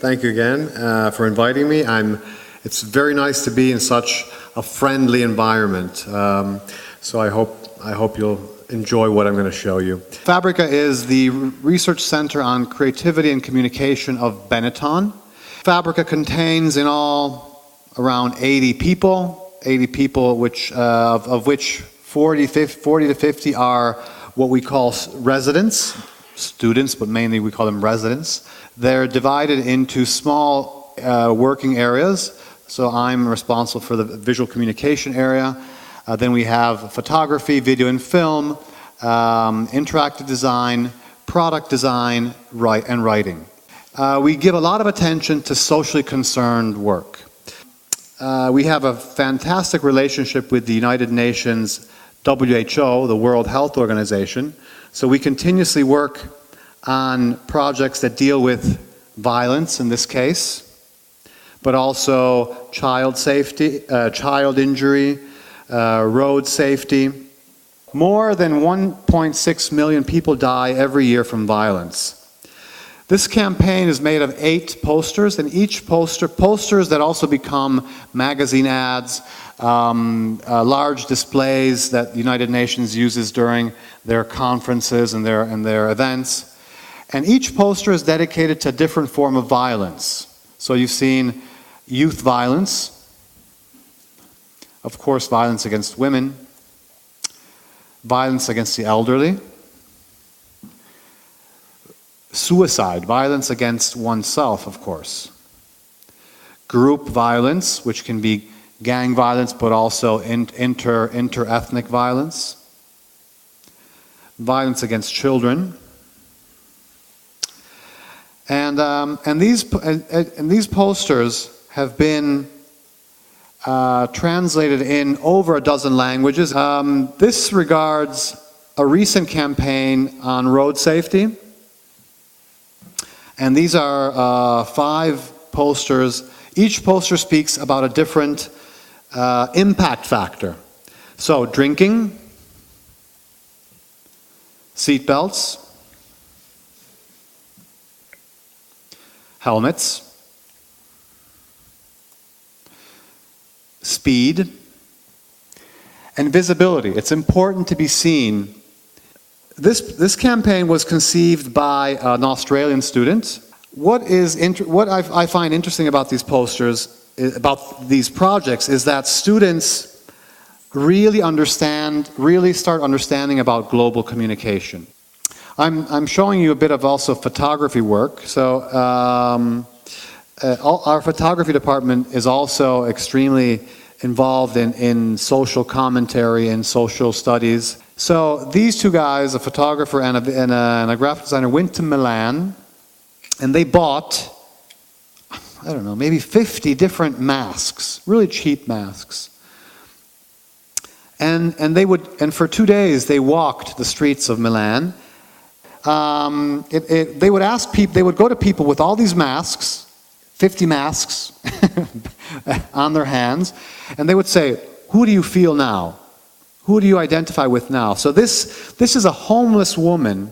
Thank you again for inviting me. It's very nice to be in such a friendly environment. So I hope you'll enjoy what I'm going to show you. FABRICA is the research center on creativity and communication of Benneton. FABRICA contains in all around 80 people which, of which 40 to 50 are what we call residents, students, but mainly we call them residents. They're divided into small working areas. So I'm responsible for the visual communication area. Then we have photography, video and film, interactive design, product design, and writing. We give a lot of attention to socially concerned work. We have a fantastic relationship with the United Nations WHO, the World Health Organization. So we continuously work on projects that deal with violence in this case, but also child safety, child injury, road safety. More than 1.6 million people die every year from violence. This campaign is made of 8 posters, and each posters that also become magazine ads, large displays that the United Nations uses during their conferences and their events. And each poster is dedicated to a different form of violence. So you've seen youth violence, of course violence against women, violence against the elderly, suicide, violence against oneself, of course, group violence, which can be gang violence, but also inter-ethnic violence, violence against children, and these posters have been translated in over a dozen languages. This regards a recent campaign on road safety. And these are 5 posters. Each poster speaks about a different impact factor. So drinking, seatbelts, helmets, speed, and visibility. It's important to be seen. This campaign was conceived by an Australian student. What I find interesting about these posters, about these projects, is that students really start understanding about global communication. I'm showing you a bit of also photography work. So our photography department is also extremely involved in social commentary and social studies. So these 2 guys, a photographer and a graphic designer, went to Milan, and they bought, I don't know, maybe 50 different masks, really cheap masks. And for 2 days they walked the streets of Milan. They would go to people with all these masks, 50 masks on their hands, and they would say, "Who do you feel now? Who do you identify with now?" So this is a homeless woman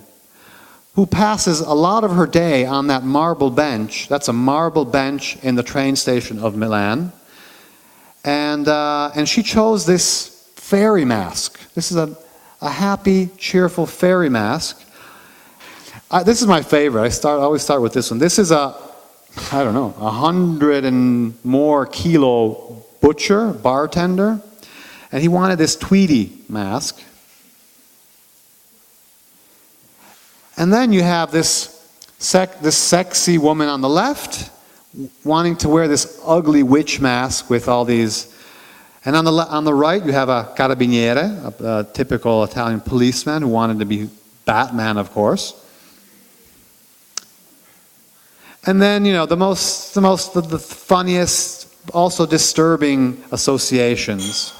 who passes a lot of her day on that marble bench. That's a marble bench in the train station of Milan. And she chose this fairy mask. This is a happy, cheerful fairy mask. This is my favorite. I always start with this one. This is a 100 and more kilo bartender, and he wanted this Tweety mask. And then you have this sexy woman on the left wanting to wear this ugly witch mask with all these. And on the right you have a carabiniere, a typical Italian policeman who wanted to be Batman, of course. And then, the funniest, also disturbing associations.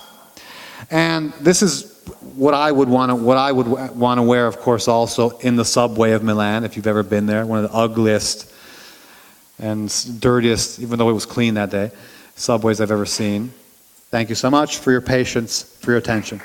And this is what I would want to wear, of course, also in the subway of Milan, if you've ever been there. One of the ugliest and dirtiest, even though it was clean that day, subways I've ever seen. Thank you so much for your patience, for your attention.